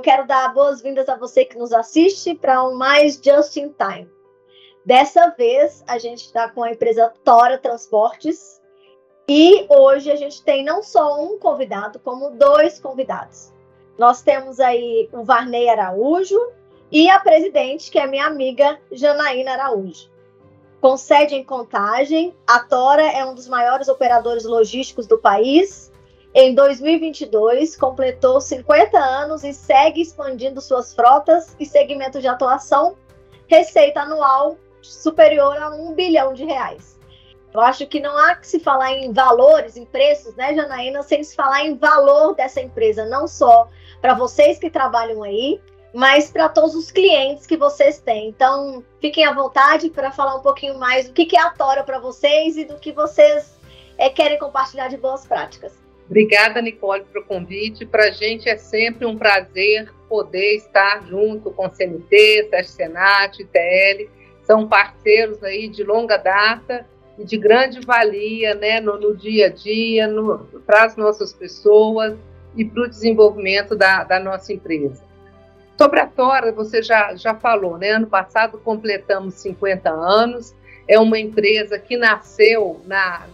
quero dar boas-vindas a você que nos assiste para um mais Just in Time. Dessa vez, a gente está com a empresa Tora Transportes e hoje a gente tem não só um convidado, como dois convidados. Nós temos aí o Varney Araújo e a presidente, que é minha amiga Janaína Araújo. Com sede em Contagem, a Tora é um dos maiores operadores logísticos do país. Em 2022, completou 50 anos e segue expandindo suas frotas e segmentos de atuação, receita anual superior a R$1 bilhão. Eu acho que não há que se falar em valores, em preços, né, Janaína, sem se falar em valor dessa empresa, não só para vocês que trabalham aí, mas para todos os clientes que vocês têm. Então, fiquem à vontade para falar um pouquinho mais do que é a Tora para vocês e do que vocês querem compartilhar de boas práticas. Obrigada, Nicole, pelo convite. Para a gente é sempre um prazer poder estar junto com o CNT, SESC Senat, ITL. São parceiros aí de longa data e de grande valia, né, no dia a dia, para as nossas pessoas e para o desenvolvimento da nossa empresa. Sobre a Tora, você já falou, né? Ano passado completamos 50 anos. É uma empresa que nasceu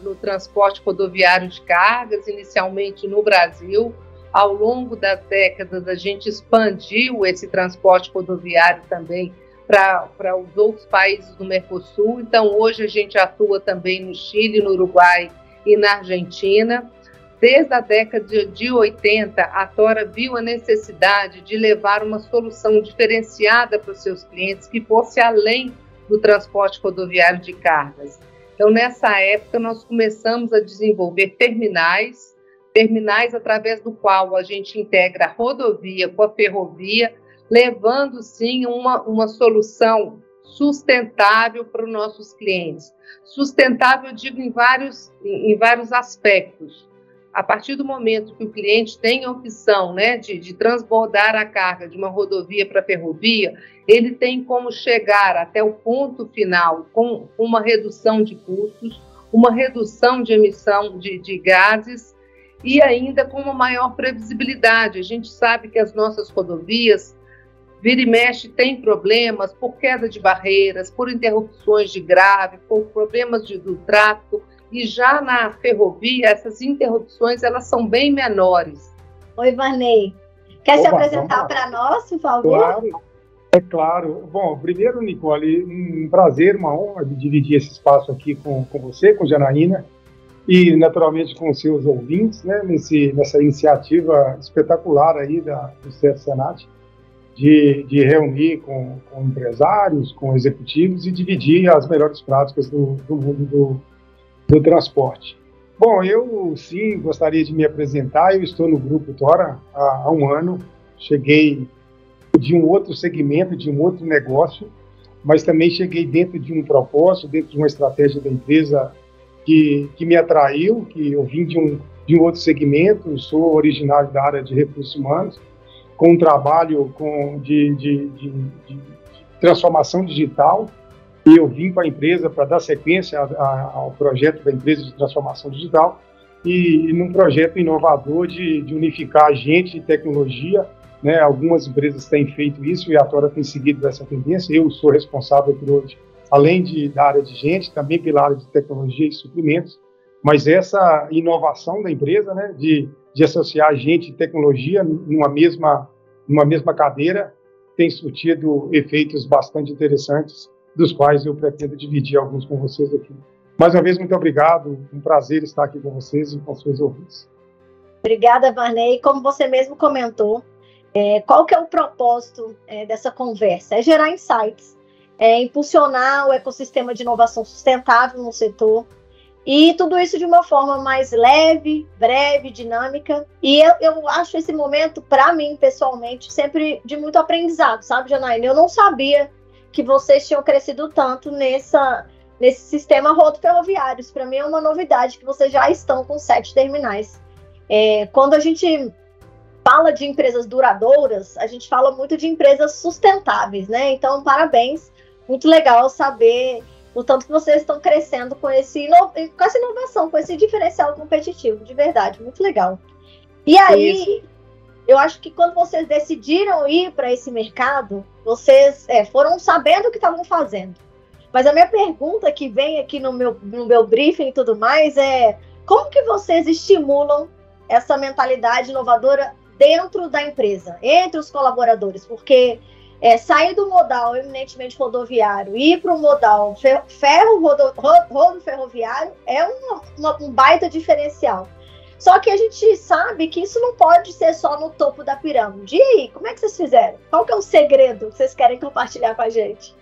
no transporte rodoviário de cargas, inicialmente no Brasil. Ao longo das décadas, a gente expandiu esse transporte rodoviário também para os outros países do Mercosul. Então, hoje a gente atua também no Chile, no Uruguai e na Argentina. Desde a década de 80, a Tora viu a necessidade de levar uma solução diferenciada para os seus clientes que fosse além do transporte rodoviário de cargas. Então, nessa época, nós começamos a desenvolver terminais através do qual a gente integra a rodovia com a ferrovia, levando, sim, uma solução sustentável para os nossos clientes. Sustentável, eu digo, em vários aspectos. A partir do momento que o cliente tem a opção, né, de transbordar a carga de uma rodovia para a ferrovia, ele tem como chegar até o ponto final com uma redução de custos, uma redução de emissão de gases e ainda com uma maior previsibilidade. A gente sabe que as nossas rodovias, vira e mexe, tem problemas por queda de barreiras, por interrupções de grave, por problemas do tráfego, e já na ferrovia, essas interrupções, elas são bem menores. Oi, Varney. Quer se apresentar para nós, por favor? Claro, é claro. Bom, primeiro, Nicole, um prazer, uma honra de dividir esse espaço aqui com você, com Janaína, e naturalmente com os seus ouvintes, né, nessa iniciativa espetacular aí do SESC Senat, de reunir com empresários, com executivos e dividir as melhores práticas do mundo do transporte. Bom, eu sim gostaria de me apresentar. Eu estou no Grupo Tora há um ano. Cheguei de um outro segmento, de um outro negócio, mas também cheguei dentro de um propósito, dentro de uma estratégia da empresa que me atraiu, que eu vim de um outro segmento. Eu sou originário da área de recursos humanos, com um trabalho de transformação digital, e eu vim para a empresa para dar sequência ao projeto da empresa de transformação digital e num projeto inovador de unificar gente e tecnologia, né? Algumas empresas têm feito isso e a Tora tem seguido essa tendência. Eu sou responsável por hoje, além da área de gente, também pela área de tecnologia e suprimentos, mas essa inovação da empresa, né, de associar gente e tecnologia numa mesma cadeira, tem surtido efeitos bastante interessantes, dos quais eu pretendo dividir alguns com vocês aqui. Mais uma vez, muito obrigado, um prazer estar aqui com vocês e com seus ouvintes. Obrigada, Varney. Como você mesmo comentou, qual que é o propósito dessa conversa? É gerar insights, impulsionar o ecossistema de inovação sustentável no setor, e tudo isso de uma forma mais leve, breve, dinâmica. E eu acho esse momento, para mim, pessoalmente, sempre de muito aprendizado, sabe, Janaína? Eu não sabia que vocês tinham crescido tanto nesse sistema rodoviário. Para mim é uma novidade que vocês já estão com 7 terminais. Quando a gente fala de empresas duradouras, a gente fala muito de empresas sustentáveis, né? Então, parabéns. Muito legal saber o tanto que vocês estão crescendo com essa inovação, com esse diferencial competitivo, de verdade, muito legal. E aí, eu acho que quando vocês decidiram ir para esse mercado, vocês foram sabendo o que estavam fazendo. Mas a minha pergunta que vem aqui no meu briefing e tudo mais é como que vocês estimulam essa mentalidade inovadora dentro da empresa, entre os colaboradores? Porque sair do modal eminentemente rodoviário e ir para o modal rodo ferroviário é um baita diferencial. Só que a gente sabe que isso não pode ser só no topo da pirâmide. E aí, como é que vocês fizeram? Qual que é o segredo que vocês querem compartilhar com a gente?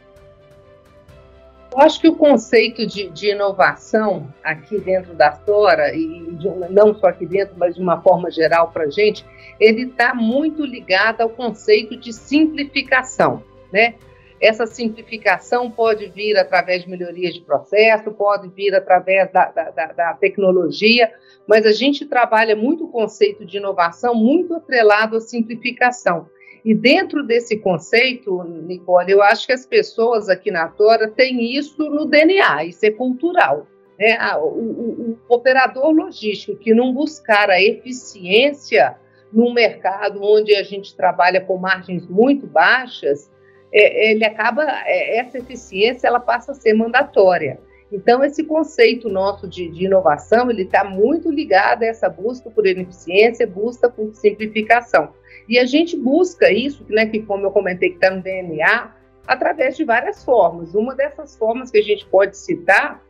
Eu acho que o conceito de inovação aqui dentro da Tora, e não só aqui dentro, mas de uma forma geral para a gente, ele está muito ligado ao conceito de simplificação, né? Essa simplificação pode vir através de melhorias de processo, pode vir através da tecnologia, mas a gente trabalha muito o conceito de inovação muito atrelado à simplificação. E dentro desse conceito, Nicole, eu acho que as pessoas aqui na Tora têm isso no DNA, isso é cultural, né? O operador logístico que não buscar a eficiência num mercado onde a gente trabalha com margens muito baixas, ele acaba, essa eficiência ela passa a ser mandatória. Então, esse conceito nosso de inovação, ele está muito ligado a essa busca por eficiência, busca por simplificação. E a gente busca isso, né, que como eu comentei, que está no DNA, através de várias formas. Uma dessas formas que a gente pode citar,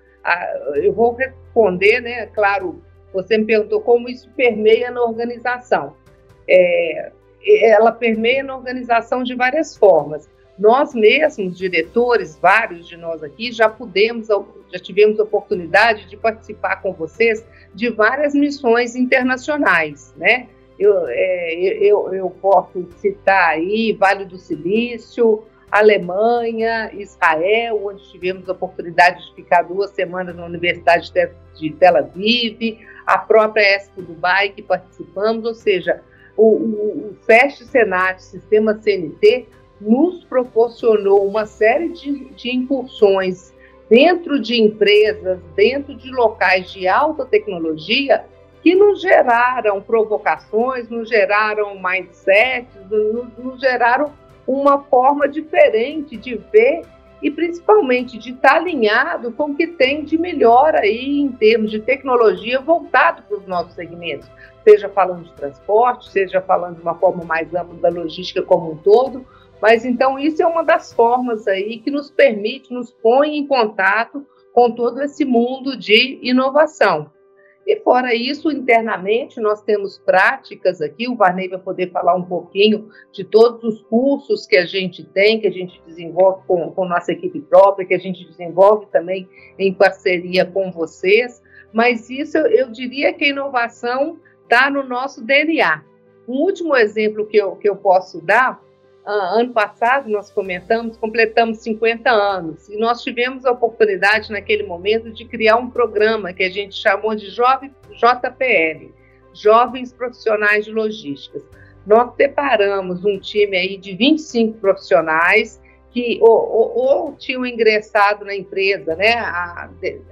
eu vou responder, né, claro, você me perguntou como isso permeia na organização. Ela permeia na organização de várias formas. Nós mesmos, diretores, vários de nós aqui, já tivemos a oportunidade de participar com vocês de várias missões internacionais, né? Eu posso citar aí Vale do Silício, Alemanha, Israel, onde tivemos a oportunidade de ficar 2 semanas na Universidade de Tel Aviv, a própria Expo Dubai, que participamos, ou seja, o SESC Senat, Sistema CNT, nos proporcionou uma série de incursões dentro de empresas, dentro de locais de alta tecnologia, que nos geraram provocações, nos geraram mindsets, nos geraram uma forma diferente de ver e principalmente de estar alinhado com o que tem de melhor aí em termos de tecnologia voltado para os nossos segmentos, seja falando de transporte, seja falando de uma forma mais ampla da logística como um todo. Mas, então, isso é uma das formas aí que nos permite, nos põe em contato com todo esse mundo de inovação. E, fora isso, internamente, nós temos práticas aqui, o Varney vai poder falar um pouquinho de todos os cursos que a gente tem, que a gente desenvolve com nossa equipe própria, que a gente desenvolve também em parceria com vocês, mas isso eu diria que a inovação está no nosso DNA. Um último exemplo que eu posso dar, ano passado, nós completamos 50 anos, e nós tivemos a oportunidade, naquele momento, de criar um programa que a gente chamou de JPL, Jovens Profissionais de Logística. Nós separamos um time aí de 25 profissionais que ou tinham ingressado na empresa, né,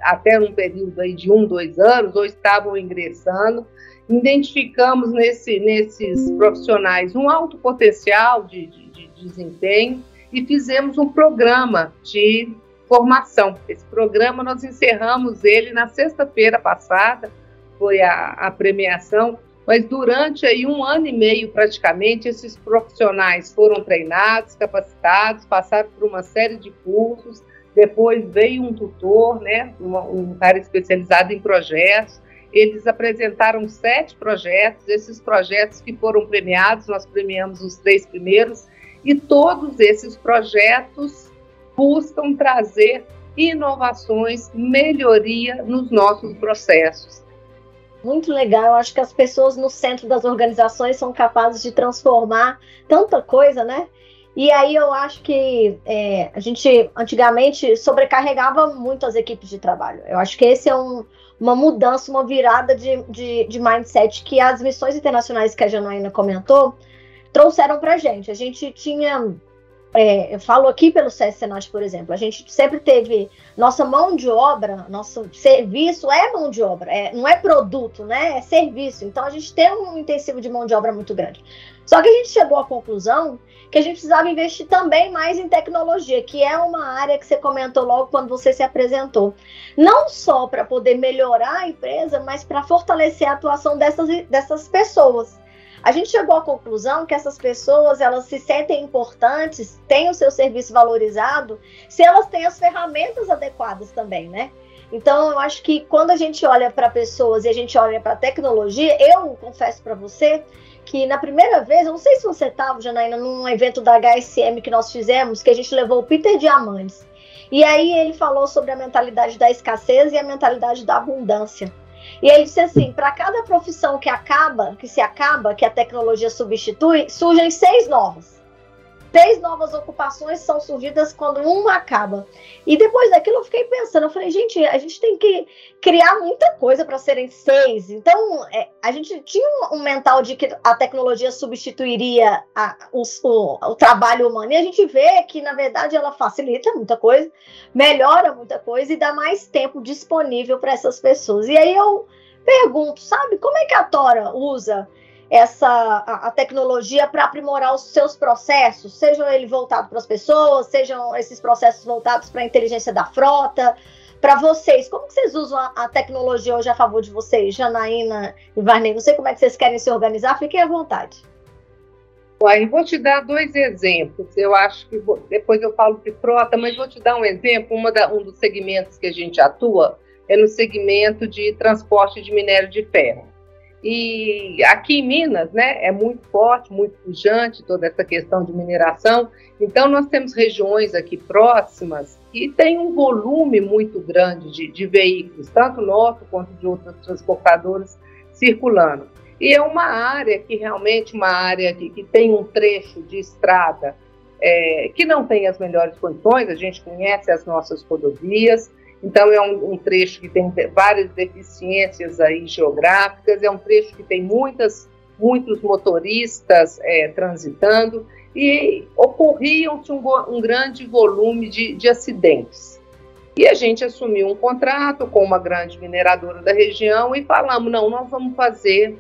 até um período aí de 1, 2 anos, ou estavam ingressando. Identificamos nesses profissionais um alto potencial de desempenho e fizemos um programa de formação. Esse programa nós encerramos ele na sexta-feira passada, foi a premiação, mas durante aí 1 ano e meio praticamente, esses profissionais foram treinados, capacitados, passaram por uma série de cursos, depois veio um tutor, né, um cara especializado em projetos. Eles apresentaram 7 projetos, esses projetos que foram premiados, nós premiamos os 3 primeiros, e todos esses projetos buscam trazer inovações, melhoria nos nossos processos. Muito legal, eu acho que as pessoas no centro das organizações são capazes de transformar tanta coisa, né? E aí eu acho que a gente antigamente sobrecarregava muito as equipes de trabalho. Eu acho que esse é uma mudança, uma virada de mindset que as missões internacionais que a Janaína comentou trouxeram para a gente. A gente tinha, eu falo aqui pelo SESC Senat, por exemplo, a gente sempre teve nossa mão de obra, nosso serviço é mão de obra, não é produto, né? É serviço. Então a gente tem um intensivo de mão de obra muito grande. Só que a gente chegou à conclusão que a gente precisava investir também mais em tecnologia, que é uma área que você comentou logo quando você se apresentou. Não só para poder melhorar a empresa, mas para fortalecer a atuação dessas pessoas. A gente chegou à conclusão que essas pessoas, elas se sentem importantes, têm o seu serviço valorizado, se elas têm as ferramentas adequadas também, né? Então, eu acho que quando a gente olha para pessoas e a gente olha para a tecnologia, eu confesso para você que na primeira vez, eu não sei se você estava, Janaína, num evento da HSM que nós fizemos, que a gente levou o Peter Diamandis. E aí ele falou sobre a mentalidade da escassez e a mentalidade da abundância. E ele disse assim, para cada profissão que se acaba, que a tecnologia substitui, surgem 6 novas. 6 novas ocupações são surgidas quando uma acaba. E depois daquilo eu fiquei pensando, eu falei, gente, a gente tem que criar muita coisa para serem 6. Então, a gente tinha um mental de que a tecnologia substituiria o trabalho humano. E a gente vê que, na verdade, ela facilita muita coisa, melhora muita coisa e dá mais tempo disponível para essas pessoas. E aí eu pergunto, sabe, como é que a Tora usa a tecnologia para aprimorar os seus processos, sejam eles voltados para as pessoas, sejam esses processos voltados para a inteligência da frota, para vocês? Como que vocês usam a tecnologia hoje a favor de vocês, Janaína e Varney? Não sei como é que vocês querem se organizar, fiquem à vontade. Aí vou te dar 2 exemplos, eu acho que depois eu falo de frota, mas vou te dar um exemplo, um dos segmentos que a gente atua é no segmento de transporte de minério de ferro. E aqui em Minas, né, é muito forte, muito pujante toda essa questão de mineração. Então, nós temos regiões aqui próximas que tem um volume muito grande de veículos, tanto nosso quanto de outras transportadoras circulando. E é uma área que realmente, que tem um trecho de estrada que não tem as melhores condições, a gente conhece as nossas rodovias. Então, é um trecho que tem várias deficiências aí geográficas, é um trecho que tem muitos motoristas transitando e ocorriam-se um grande volume de acidentes. E a gente assumiu um contrato com uma grande mineradora da região e falamos, não, nós vamos fazer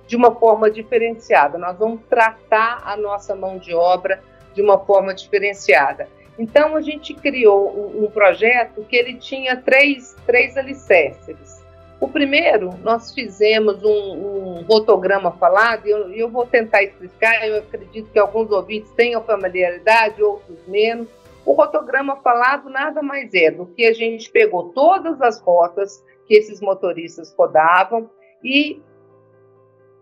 de uma forma diferenciada, nós vamos tratar a nossa mão de obra de uma forma diferenciada. Então, a gente criou um projeto que ele tinha três alicerces. O primeiro, nós fizemos um rotograma falado, e eu vou tentar explicar, eu acredito que alguns ouvintes tenham familiaridade, outros menos. O rotograma falado nada mais é do que a gente pegou todas as rotas que esses motoristas rodavam e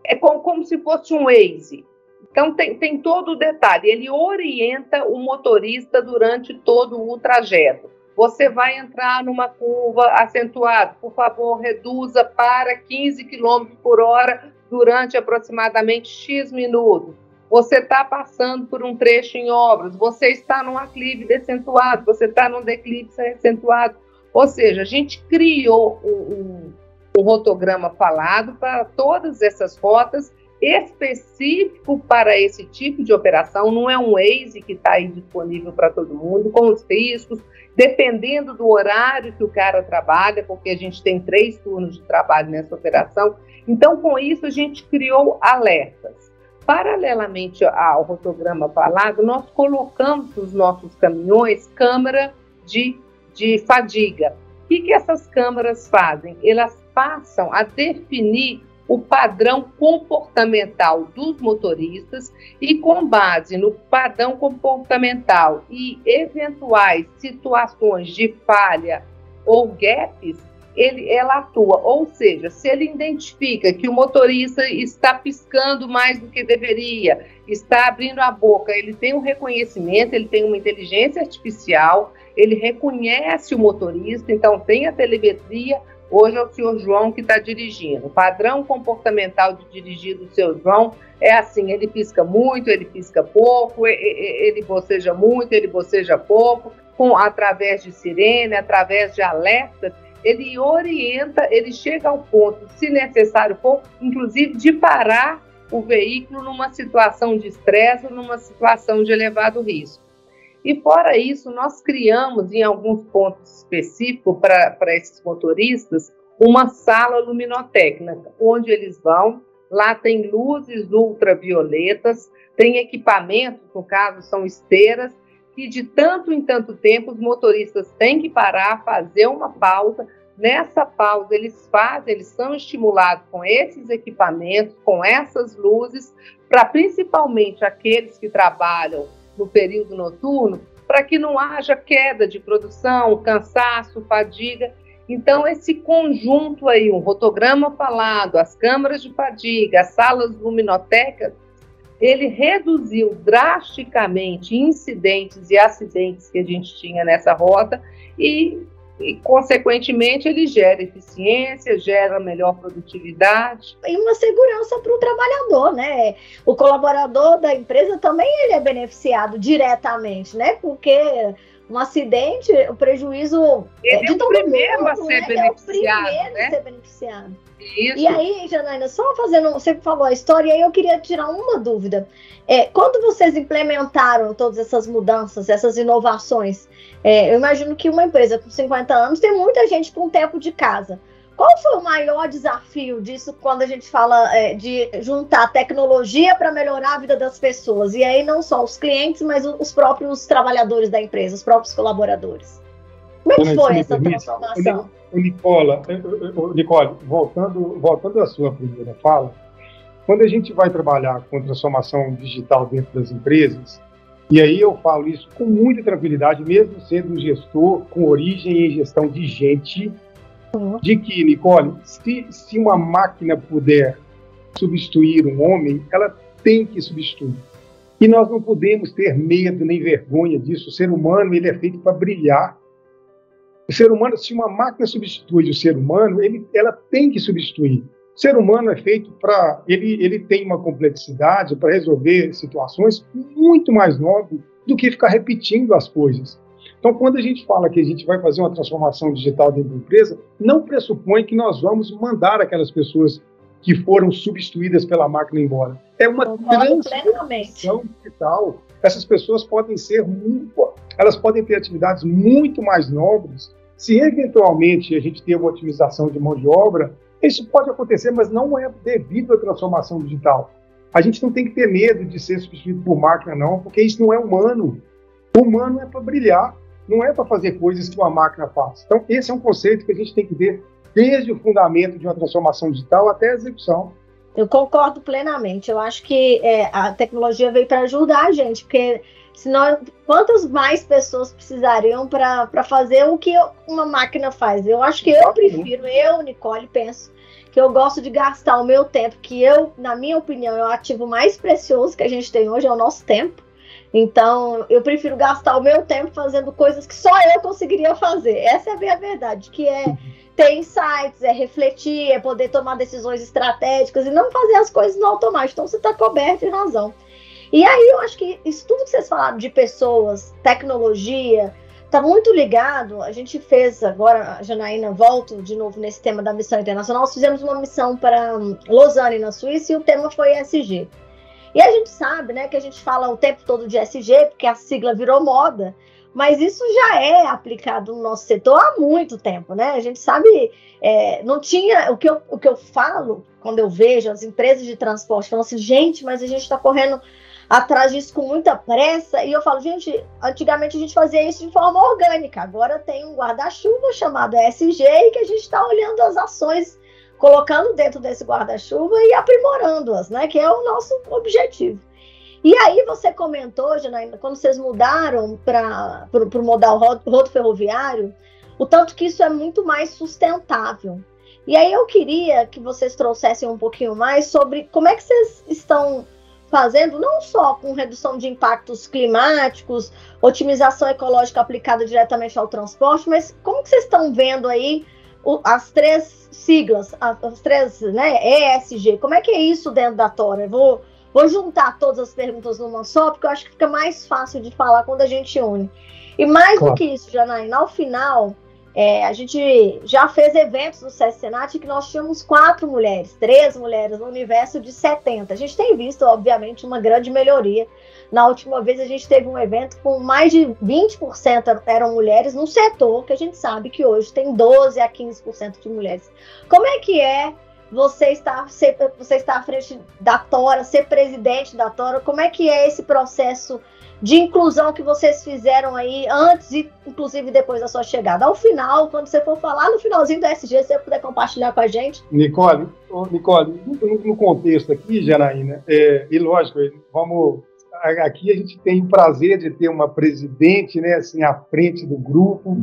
é como se fosse um Waze. Então, tem todo o detalhe, ele orienta o motorista durante todo o trajeto. Você vai entrar numa curva acentuada, por favor, reduza para 15 km por hora durante aproximadamente X minutos. Você está passando por um trecho em obras, você está num aclive acentuado, você está num declive acentuado. Ou seja, a gente criou um rotograma falado para todas essas rotas, específico para esse tipo de operação, não é um Waze que está aí disponível para todo mundo, com os riscos, dependendo do horário que o cara trabalha, porque a gente tem 3 turnos de trabalho nessa operação. Então, com isso, a gente criou alertas. Paralelamente ao rotograma falado, nós colocamos nos nossos caminhões câmera de fadiga. O que essas câmeras fazem? Elas passam a definir o padrão comportamental dos motoristas e, com base no padrão comportamental e eventuais situações de falha ou gaps, ela atua. Ou seja, se ele identifica que o motorista está piscando mais do que deveria, está abrindo a boca, ele tem um reconhecimento, ele tem uma inteligência artificial, ele reconhece o motorista, então tem a telemetria. Hoje é o senhor João que está dirigindo. O padrão comportamental de dirigir do senhor João é assim, ele pisca muito, ele pisca pouco, ele boceja muito, ele boceja pouco, através de sirene, através de alertas, ele orienta, ele chega ao ponto, se necessário for, inclusive de parar o veículo numa situação de estresse, numa situação de elevado risco. E fora isso, nós criamos em alguns pontos específicos para esses motoristas uma sala luminotécnica, onde eles vão, Lá tem luzes ultravioletas, tem equipamentos, no caso são esteiras, que de tanto em tanto tempo os motoristas têm que parar, fazer uma pausa. Nessa pausa eles são estimulados com esses equipamentos, com essas luzes, para principalmente aqueles que trabalham no período noturno, para que não haja queda de produção, cansaço, fadiga. Então, esse conjunto aí, um rotograma falado, as câmaras de fadiga, as salas luminotecas, ele reduziu drasticamente incidentes e acidentes que a gente tinha nessa rota e consequentemente, ele gera eficiência, gera melhor produtividade. E uma segurança para o trabalhador, né? O colaborador da empresa também ele é beneficiado diretamente, né? Porque um acidente, o prejuízo ele é o primeiro a ser beneficiado. É o primeiro a ser beneficiado. Isso. E aí, Janaína, só fazendo, você falou a história, e aí eu queria tirar uma dúvida. Quando vocês implementaram todas essas mudanças, essas inovações, eu imagino que uma empresa com 50 anos tem muita gente com tempo de casa. Qual foi o maior desafio disso quando a gente fala de juntar tecnologia para melhorar a vida das pessoas? E aí não só os clientes, mas os próprios trabalhadores da empresa, os próprios colaboradores. Como é que foi essa transformação? Nicole, voltando à sua primeira fala, quando a gente vai trabalhar com transformação digital dentro das empresas, e aí eu falo isso com muita tranquilidade, mesmo sendo um gestor com origem em gestão de gente, de que, Nicole, se uma máquina puder substituir um homem, ela tem que substituir. E nós não podemos ter medo nem vergonha disso. O ser humano ele é feito para brilhar. O ser humano, se uma máquina substitui o ser humano, ela tem que substituir. O ser humano é feito para... Ele tem uma complexidade para resolver situações muito mais nobres do que ficar repetindo as coisas. Então, quando a gente fala que a gente vai fazer uma transformação digital dentro da empresa, não pressupõe que nós vamos mandar aquelas pessoas que foram substituídas pela máquina embora. É uma transformação digital. Essas pessoas podem elas podem ter atividades muito mais nobres. Se eventualmente a gente ter uma otimização de mão de obra, isso pode acontecer, mas não é devido à transformação digital. A gente não tem que ter medo de ser substituído por máquina, não, porque isso não é humano. O humano é para brilhar, não é para fazer coisas que uma máquina faz. Então, esse é um conceito que a gente tem que ver desde o fundamento de uma transformação digital até a execução. Eu concordo plenamente. Eu acho que a tecnologia veio para ajudar a gente, porque senão, quantas mais pessoas precisariam para fazer o que uma máquina faz? Eu acho que eu, Nicole, penso que eu gosto de gastar o meu tempo, que na minha opinião, é o ativo mais precioso que a gente tem hoje, é o nosso tempo. Então, eu prefiro gastar o meu tempo fazendo coisas que só eu conseguiria fazer. Essa é bem a verdade, que é ter insights, é refletir, é poder tomar decisões estratégicas e não fazer as coisas no automático. Então, você está coberto de razão. E aí, eu acho que isso tudo que vocês falaram de pessoas, tecnologia, está muito ligado. A gente fez agora, Janaína, volto de novo nesse tema da missão internacional. Nós fizemos uma missão para Lausanne, na Suíça, e o tema foi ESG. E a gente sabe, né, que a gente fala o tempo todo de ESG, porque a sigla virou moda, mas isso já é aplicado no nosso setor há muito tempo, né? A gente sabe, não tinha... O que eu falo, quando eu vejo as empresas de transporte falando assim, gente, mas a gente está correndo atrás disso com muita pressa, e eu falo, gente, antigamente a gente fazia isso de forma orgânica, agora tem um guarda-chuva chamado ESG, e que a gente está olhando as ações, colocando dentro desse guarda-chuva e aprimorando-as, né? Que é o nosso objetivo. E aí você comentou, Janaína, quando vocês mudaram para o modal rodo ferroviário, o tanto que isso é muito mais sustentável. E aí eu queria que vocês trouxessem um pouquinho mais sobre como é que vocês estão fazendo, não só com redução de impactos climáticos, otimização ecológica aplicada diretamente ao transporte, mas como que vocês estão vendo aí as três siglas, as três, né, ESG, como é que é isso dentro da Tora? Eu vou juntar todas as perguntas numa só, porque eu acho que fica mais fácil de falar quando a gente une. E mais do que isso, Janaína, ao final, a gente já fez eventos no SESC Senat que nós tínhamos 3 mulheres no universo de 70. A gente tem visto, obviamente, uma grande melhoria. Na última vez a gente teve um evento com mais de 20% eram mulheres no setor, que a gente sabe que hoje tem 12 a 15% de mulheres. Como é que é você está à frente da Tora, ser presidente da Tora. Como é que é esse processo de inclusão que vocês fizeram aí antes e, inclusive, depois da sua chegada? Ao final, quando você for falar no finalzinho do SG, se você puder compartilhar com a gente. Nicole, no contexto aqui, Janaína, e lógico, aqui a gente tem o prazer de ter uma presidente, né, assim, à frente do grupo,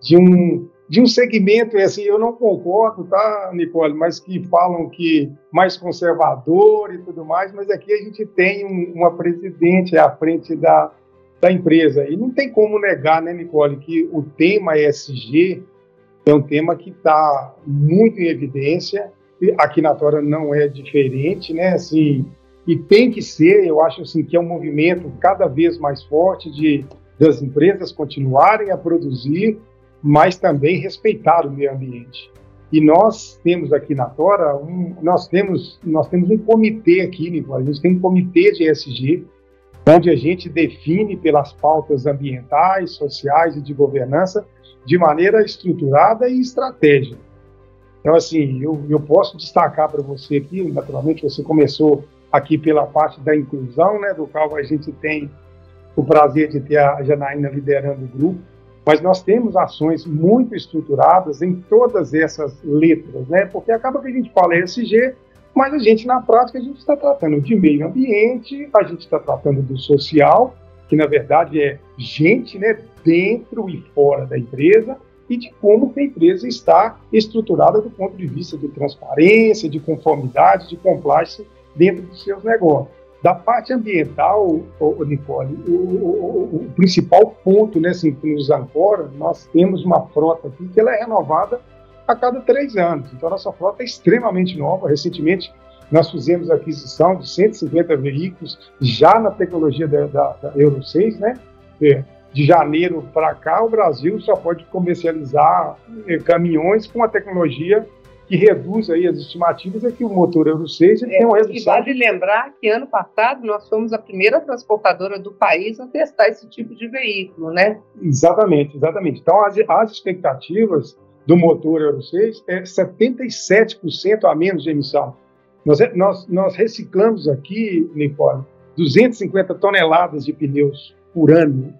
de um segmento, assim, eu não concordo, tá, Nicole, mas que falam que mais conservador e tudo mais, mas aqui a gente tem uma presidente à frente da empresa. E não tem como negar, né, Nicole, que o tema ESG é um tema que está muito em evidência, aqui na Tora não é diferente, né, assim, e tem que ser, eu acho assim, que é um movimento cada vez mais forte das empresas continuarem a produzir, mas também respeitar o meio ambiente. E nós temos aqui na Tora, nós temos um comitê aqui, Nicole, a gente tem um comitê de ESG, onde a gente define pelas pautas ambientais, sociais e de governança de maneira estruturada e estratégica. Então, assim, eu posso destacar para você aqui, naturalmente, você começou aqui pela parte da inclusão, né, do qual a gente tem o prazer de ter a Janaína liderando o grupo, mas nós temos ações muito estruturadas em todas essas letras, né? Porque acaba que a gente fala ESG, mas a gente, na prática, a gente está tratando de meio ambiente, a gente está tratando do social, que na verdade é gente, né, dentro e fora da empresa, e de como que a empresa está estruturada do ponto de vista de transparência, de conformidade, de compliance dentro dos seus negócios. Da parte ambiental, Nicole, o principal ponto, né, assim, que nos ancora, nós temos uma frota aqui que ela é renovada a cada 3 anos. Então, a nossa frota é extremamente nova. Recentemente, nós fizemos a aquisição de 150 veículos já na tecnologia da Euro 6, né? De janeiro para cá, o Brasil só pode comercializar caminhões com a tecnologia que reduz aí as estimativas, é que o motor Euro 6 tem uma redução. E vale lembrar que ano passado nós fomos a primeira transportadora do país a testar esse tipo de veículo, né? Exatamente. Então, as expectativas do motor Euro 6 é 77% a menos de emissão. Nós reciclamos aqui, Nicole, 250 toneladas de pneus por ano.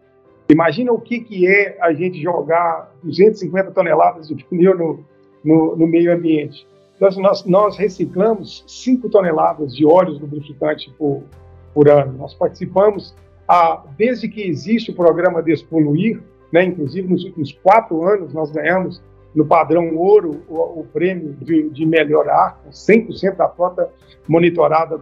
Imagina o que é a gente jogar 250 toneladas de pneu no meio ambiente. Então, nós reciclamos 5 toneladas de óleos lubrificantes por ano. Nós participamos, desde que existe o programa Despoluir, né, inclusive nos últimos 4 anos, nós ganhamos no padrão ouro o prêmio de melhor ar, 100% da frota monitorada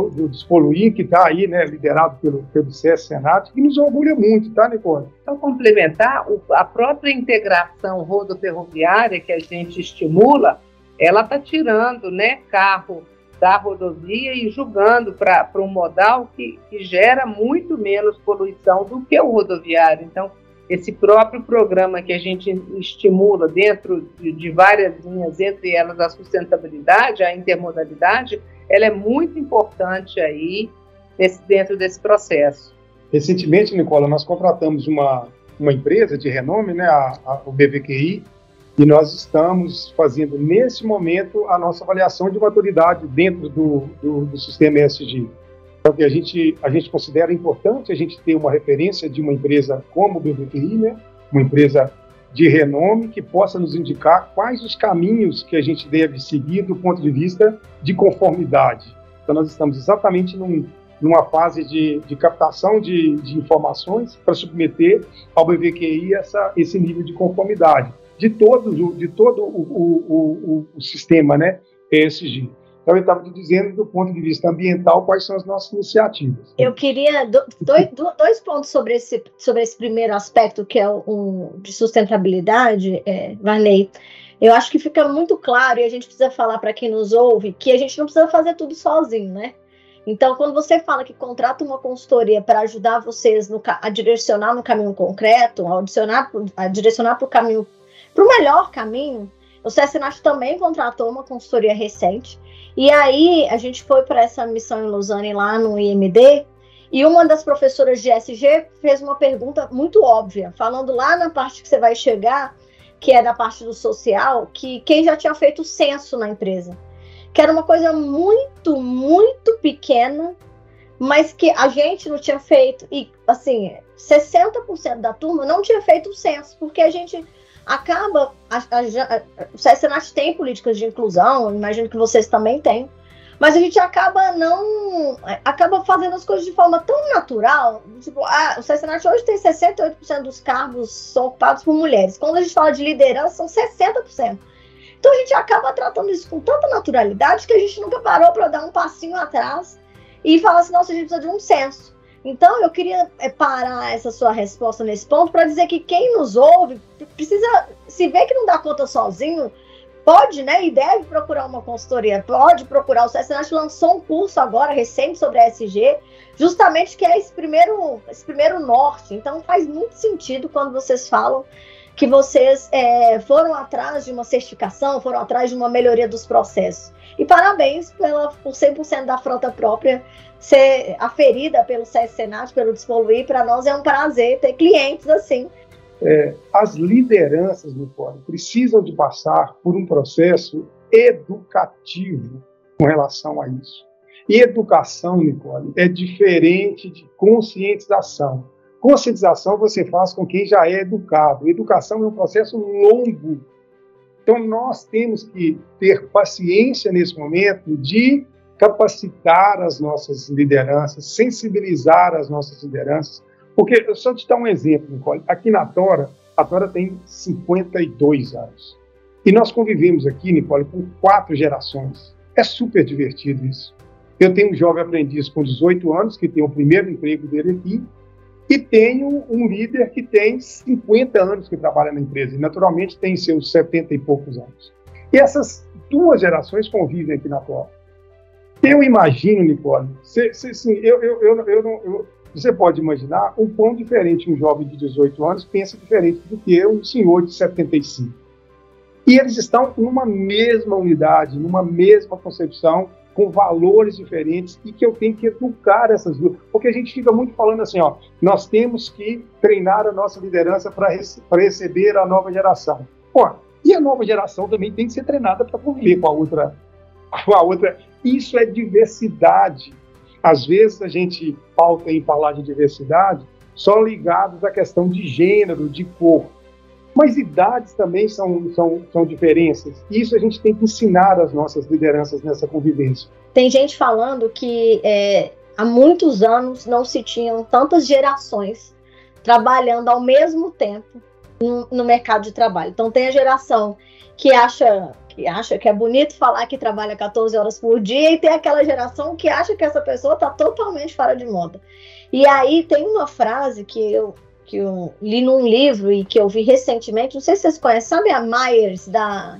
do Despoluir, que está aí, né, liderado pelo SESC Senat, que nos orgulha muito, tá, Nicole? Então, complementar, a própria integração rodoferroviária que a gente estimula, ela está tirando, né, carro da rodovia e jogando para um modal que gera muito menos poluição do que o rodoviário. Então, esse próprio programa que a gente estimula dentro de várias linhas, entre elas a sustentabilidade, a intermodalidade, ela é muito importante aí dentro desse processo. Recentemente, Nicola, nós contratamos uma empresa de renome, né, o BVQI, e nós estamos fazendo, nesse momento, a nossa avaliação de maturidade dentro do sistema ESG. Então, a gente considera importante a gente ter uma referência de uma empresa como o BVQI, né, uma empresa de renome que possa nos indicar quais os caminhos que a gente deve seguir do ponto de vista de conformidade. Então, nós estamos exatamente numa fase de captação de informações para submeter ao BVQI esse nível de conformidade de todo o sistema, né, ESG. Então, eu estava te dizendo, do ponto de vista ambiental, quais são as nossas iniciativas. Eu queria dois pontos sobre esse primeiro aspecto, que é de sustentabilidade, Varley. Eu acho que fica muito claro, e a gente precisa falar para quem nos ouve, que a gente não precisa fazer tudo sozinho, né? Então, quando você fala que contrata uma consultoria para ajudar vocês a direcionar no caminho concreto, a direcionar para o caminho, para o melhor caminho, o SESC também contratou uma consultoria recente. E aí, a gente foi para essa missão em Lausanne, lá no IMD, e uma das professoras de ESG fez uma pergunta muito óbvia, falando lá na parte que você vai chegar, que é da parte do social, que quem já tinha feito o censo na empresa, que era uma coisa muito, muito pequena, mas que a gente não tinha feito, e assim, 60% da turma não tinha feito o censo, porque a gente acaba, o Senat tem políticas de inclusão, imagino que vocês também têm, mas a gente acaba fazendo as coisas de forma tão natural, tipo, o Senat hoje tem 68% dos cargos são ocupados por mulheres, quando a gente fala de liderança são 60%. Então a gente acaba tratando isso com tanta naturalidade que a gente nunca parou para dar um passinho atrás e falar assim, nossa, a gente precisa de um censo. Então eu queria parar essa sua resposta nesse ponto para dizer que quem nos ouve precisa, se vê que não dá conta sozinho, pode, né, e deve procurar uma consultoria, pode procurar. O Senat lançou um curso agora, recente, sobre a ESG, justamente que é esse primeiro norte. Então faz muito sentido quando vocês falam que vocês foram atrás de uma certificação, foram atrás de uma melhoria dos processos. E parabéns por 100% da frota própria ser aferida pelo Senat, pelo Despoluir. Para nós é um prazer ter clientes assim. As lideranças, Nicole, precisam de passar por um processo educativo com relação a isso. E educação, Nicole, é diferente de conscientização. Conscientização você faz com quem já é educado. Educação é um processo longo. Então, nós temos que ter paciência nesse momento de capacitar as nossas lideranças, sensibilizar as nossas lideranças. Porque, só te dar um exemplo, Nicole, aqui na Tora, a Tora tem 52 anos. E nós convivemos aqui, Nicole, com 4 gerações. É super divertido isso. Eu tenho um jovem aprendiz com 18 anos, que tem o primeiro emprego dele aqui, e tenho um líder que tem 50 anos que trabalha na empresa, e naturalmente tem seus 70 e poucos anos. E essas 2 gerações convivem aqui na Tora. Eu imagino, Nicole, você pode imaginar o quão diferente um jovem de 18 anos pensa diferente do que um senhor de 75. E eles estão numa mesma unidade, numa mesma concepção, com valores diferentes, e que eu tenho que educar essas duas. Porque a gente fica muito falando assim, nós temos que treinar a nossa liderança para receber a nova geração. E a nova geração também tem que ser treinada para conviver com a outra. Isso é diversidade. Às vezes a gente pauta em falar de diversidade só ligados à questão de gênero, de cor. Mas idades também são diferenças. Isso a gente tem que ensinar as nossas lideranças nessa convivência. Tem gente falando que há muitos anos não se tinham tantas gerações trabalhando ao mesmo tempo no mercado de trabalho. Então tem a geração que acha que é bonito falar que trabalha 14 horas por dia, e tem aquela geração que acha que essa pessoa está totalmente fora de moda. E aí tem uma frase que eu li num livro e que eu vi recentemente, não sei se vocês conhecem, sabe a Myers,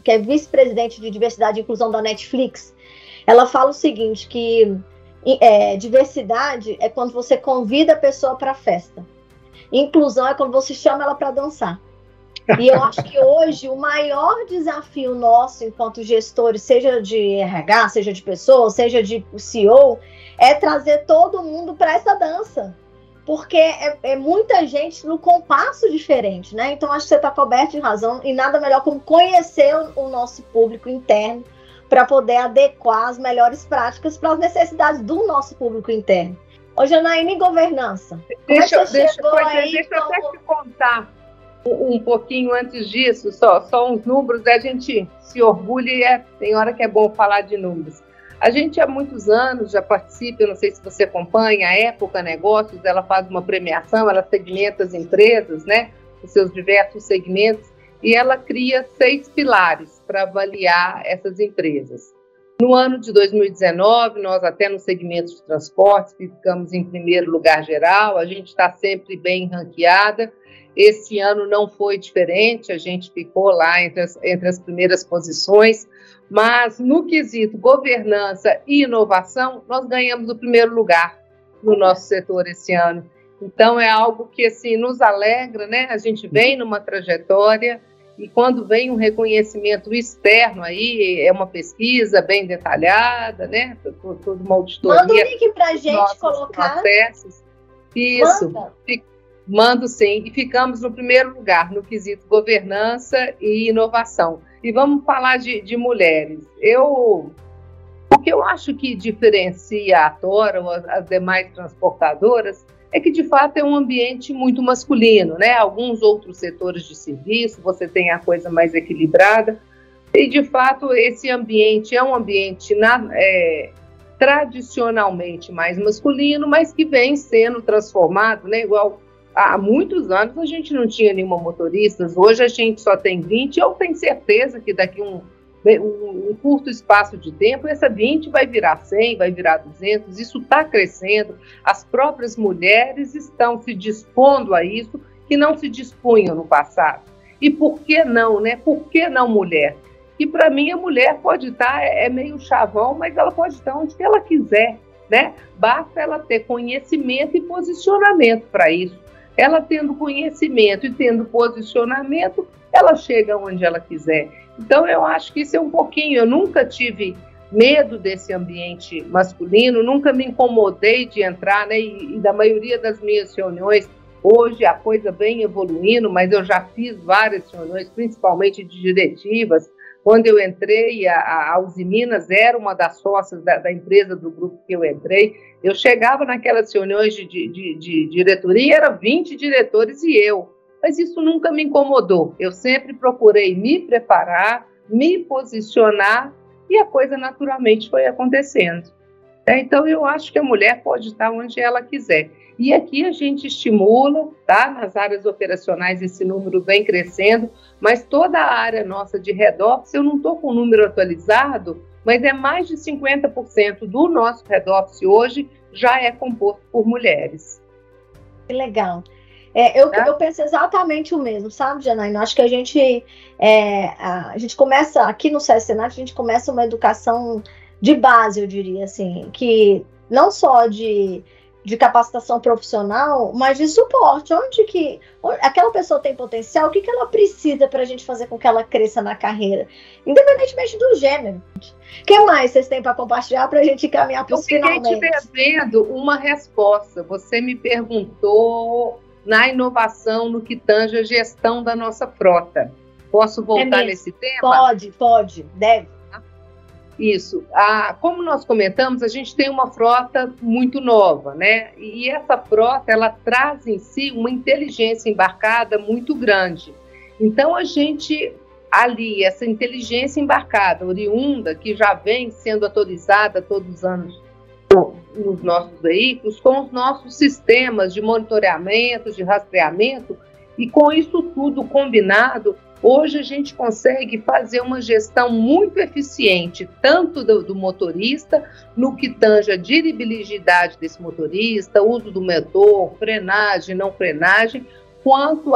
que é vice-presidente de diversidade e inclusão da Netflix? Ela fala o seguinte, que diversidade é quando você convida a pessoa para a festa. Inclusão é quando você chama ela para dançar. E eu acho que hoje o maior desafio nosso, enquanto gestores, seja de RH, seja de pessoas, seja de CEO, é trazer todo mundo para essa dança. Porque é muita gente no compasso diferente, né? Então acho que você está coberto de razão, e nada melhor como conhecer o nosso público interno para poder adequar as melhores práticas para as necessidades do nosso público interno. Ô, Janaína, governança. Deixa eu até te contar um pouquinho antes disso, só uns números, a gente se orgulha, tem hora que é bom falar de números. A gente há muitos anos já participa, eu não sei se você acompanha, a Época Negócios, ela faz uma premiação, ela segmenta as empresas, né, os seus diversos segmentos, e ela cria 6 pilares para avaliar essas empresas. No ano de 2019, nós até no segmento de transportes ficamos em primeiro lugar geral, a gente está sempre bem ranqueada. Esse ano não foi diferente, a gente ficou lá entre as primeiras posições, mas no quesito governança e inovação, nós ganhamos o primeiro lugar no nosso setor esse ano. Então, é algo que assim, nos alegra, né? A gente vem numa trajetória, e quando vem um reconhecimento externo aí, é uma pesquisa bem detalhada, né? Toda uma auditoria. Manda o link para a gente colocar. Processos. Isso. Mando sim, e ficamos no primeiro lugar no quesito governança e inovação. E vamos falar de mulheres. O que eu acho que diferencia a Tora ou as demais transportadoras é que, de fato, é um ambiente muito masculino, né? Alguns outros setores de serviço, você tem a coisa mais equilibrada, e, de fato, esse ambiente é um ambiente tradicionalmente mais masculino, mas que vem sendo transformado, né? Igual há muitos anos a gente não tinha nenhuma motorista, hoje a gente só tem 20, eu tenho certeza que daqui um curto espaço de tempo, essa 20 vai virar 100, vai virar 200, isso está crescendo, as próprias mulheres estão se dispondo a isso, que não se dispunham no passado. E por que não, né? Por que não mulher? E para mim a mulher pode estar, é meio chavão, mas ela pode estar onde ela quiser, né? Basta ela ter conhecimento e posicionamento para isso. Ela tendo conhecimento e tendo posicionamento, ela chega onde ela quiser. Então, eu acho que isso é um pouquinho... Eu nunca tive medo desse ambiente masculino, nunca me incomodei de entrar, né? E da maioria das minhas reuniões, hoje a coisa vem evoluindo, mas eu já fiz várias reuniões, principalmente de diretivas. Quando eu entrei, a Uzi Minas era uma das sócias da empresa do grupo que eu entrei. Eu chegava naquelas reuniões de diretoria, era 20 diretores e eu. Mas isso nunca me incomodou. Eu sempre procurei me preparar, me posicionar e a coisa naturalmente foi acontecendo. Então, eu acho que a mulher pode estar onde ela quiser. E aqui a gente estimula, tá? Nas áreas operacionais esse número vem crescendo, mas toda a área nossa de Head Office, eu não estou com o número atualizado, mas é mais de 50% do nosso Head Office hoje já é composto por mulheres. Que legal. Eu penso exatamente o mesmo, sabe, Janaína? Acho que a gente começa, aqui no SESC Senat, a gente começa uma educação de base, eu diria assim, que não só de capacitação profissional, mas de suporte. Onde aquela pessoa tem potencial, o que ela precisa para a gente fazer com que ela cresça na carreira, independentemente do gênero. O que mais vocês têm para compartilhar para a gente caminhar para os finalmente? Eu fiquei te devendo uma resposta. Você me perguntou na inovação no que tange a gestão da nossa frota. Posso voltar nesse tema? Pode, deve. Isso. Como nós comentamos, a gente tem uma frota muito nova, né? E essa frota, ela traz em si uma inteligência embarcada muito grande. Então, a gente essa inteligência embarcada, oriunda, que já vem sendo atualizada todos os anos nos nossos veículos, com os nossos sistemas de monitoramento, de rastreamento, e com isso tudo combinado, hoje a gente consegue fazer uma gestão muito eficiente, tanto do motorista, no que tange a dirigibilidade desse motorista, uso do motor, frenagem, não frenagem, quanto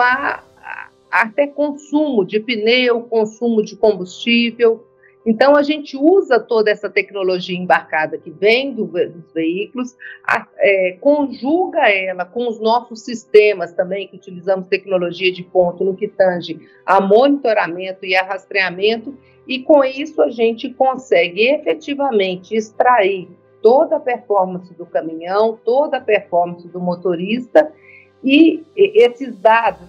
até consumo de pneu, consumo de combustível. Então, a gente usa toda essa tecnologia embarcada que vem dos veículos, conjuga ela com os nossos sistemas também, que utilizamos tecnologia de ponto no que tange a monitoramento e a rastreamento, e com isso a gente consegue efetivamente extrair toda a performance do caminhão, toda a performance do motorista, e esses dados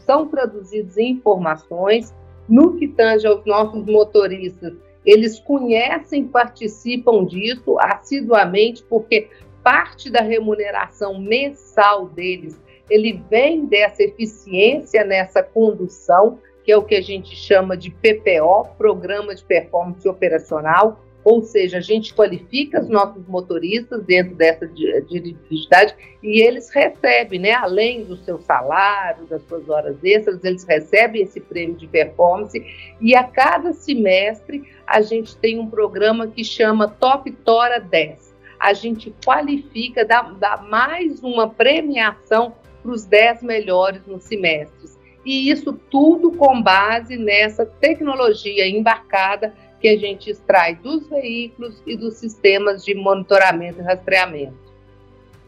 são traduzidos em informações. No que tange aos nossos motoristas, eles conhecem, participam disso assiduamente, porque parte da remuneração mensal deles, ele vem dessa eficiência nessa condução, que é o que a gente chama de PPO, Programa de Performance Operacional, ou seja, a gente qualifica os nossos motoristas dentro dessa dirigibilidade e eles recebem, né, além do seu salário, das suas horas extras, eles recebem esse prêmio de performance, e a cada semestre a gente tem um programa que chama Top Tora 10. A gente qualifica, dá mais uma premiação para os 10 melhores nos semestres. E isso tudo com base nessa tecnologia embarcada que a gente extrai dos veículos e dos sistemas de monitoramento e rastreamento.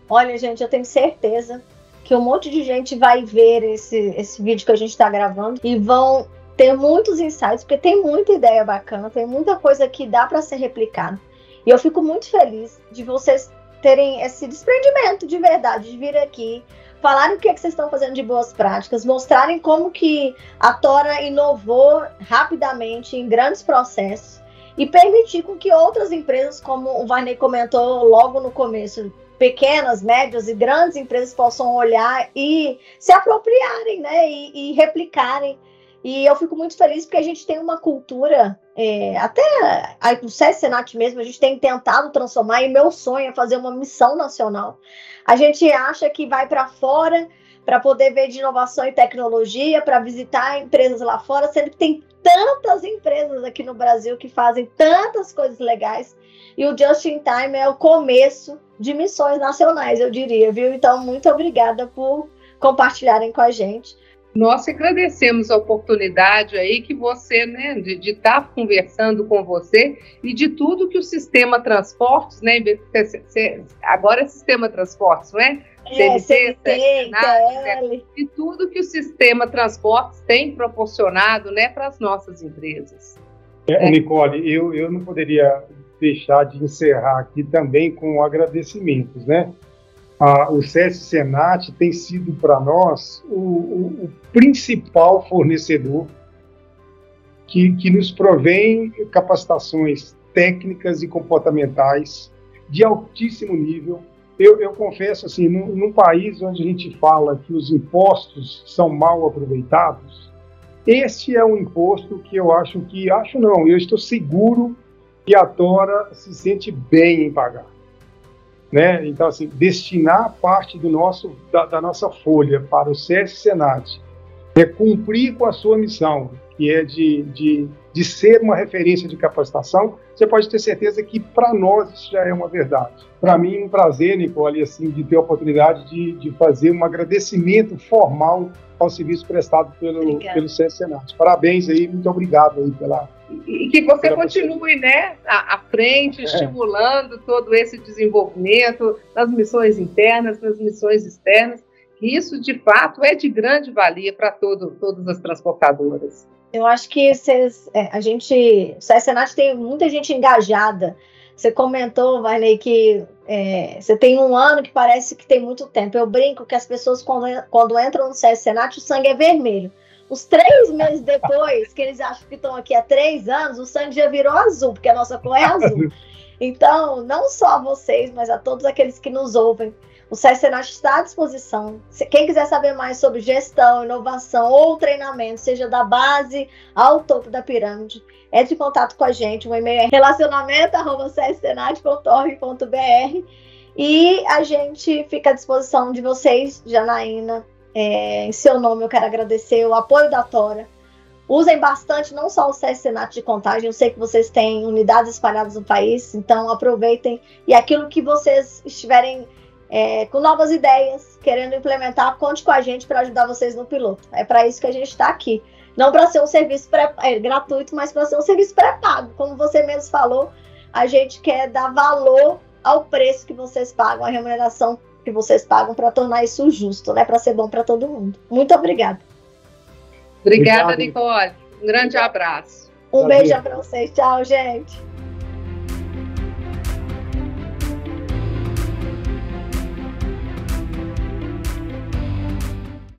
Olha, gente, eu tenho certeza que um monte de gente vai ver esse vídeo que a gente está gravando e vão ter muitos insights, porque tem muita ideia bacana, tem muita coisa que dá para ser replicada. E eu fico muito feliz de vocês terem esse desprendimento de verdade, de vir aqui, falarem o que vocês estão fazendo de boas práticas, mostrarem como que a Tora inovou rapidamente em grandes processos e permitir com que outras empresas, como o Varney comentou logo no começo, pequenas, médias e grandes empresas possam olhar e se apropriarem, né, e replicarem. E eu fico muito feliz porque a gente tem uma cultura, até o SESI Senat mesmo, a gente tem tentado transformar, e meu sonho é fazer uma missão nacional. A gente acha que vai para fora para poder ver de inovação e tecnologia, para visitar empresas lá fora, sendo que tem tantas empresas aqui no Brasil que fazem tantas coisas legais, e o Just in Time é o começo de missões nacionais, eu diria, viu? Então, muito obrigada por compartilharem com a gente. Nós agradecemos a oportunidade aí que você, né, de estar conversando com você e de tudo que o Sistema Transportes, né, agora é Sistema Transportes, não é? CNT, né, e tudo que o Sistema Transportes tem proporcionado, né, para as nossas empresas. Nicole, eu não poderia deixar de encerrar aqui também com agradecimentos, né? O SESI Senat tem sido para nós o principal fornecedor que nos provém capacitações técnicas e comportamentais de altíssimo nível. Eu confesso, assim, num país onde a gente fala que os impostos são mal aproveitados, este é um imposto que eu eu estou seguro que a Tora se sente bem em pagar. Né? Então, assim, destinar parte da nossa folha para o SESI Senat é cumprir com a sua missão, que é de ser uma referência de capacitação. Você pode ter certeza que para nós isso já é uma verdade. Para mim é um prazer, Nicole, assim, de ter a oportunidade de fazer um agradecimento formal ao serviço prestado pelo SESI Senat. Parabéns aí, muito obrigado aí pela... E que você continue, né, à frente, estimulando todo esse desenvolvimento nas missões internas, nas missões externas, que isso, de fato, é de grande valia para todas as transportadoras. Eu acho que o SESI Senat tem muita gente engajada. Você comentou, Varney, que você tem um ano que parece que tem muito tempo. Eu brinco que as pessoas, quando entram no SESI Senat, o sangue é vermelho. Os 3 meses depois, que eles acham que estão aqui há 3 anos, o sangue já virou azul, porque a nossa cor é azul. Então, não só a vocês, mas a todos aqueles que nos ouvem, o SESI Senat está à disposição. Quem quiser saber mais sobre gestão, inovação ou treinamento, seja da base ao topo da pirâmide, entre em contato com a gente. O e-mail é relacionamento@sesisenat.org.br e a gente fica à disposição de vocês, Janaína. Em seu nome eu quero agradecer o apoio da Tora. Usem bastante, não só o SESI Senat de Contagem, eu sei que vocês têm unidades espalhadas no país, então aproveitem, e aquilo que vocês estiverem com novas ideias, querendo implementar, conte com a gente para ajudar vocês no piloto. É para isso que a gente está aqui, não para ser um serviço gratuito, mas para ser um serviço pré-pago. Como você mesmo falou, a gente quer dar valor ao preço que vocês pagam, a remuneração que vocês pagam, para tornar isso justo, né? Para ser bom para todo mundo. Muito obrigada. Obrigada, Nicole. Um grande abraço. Um beijo para vocês. Tchau, gente.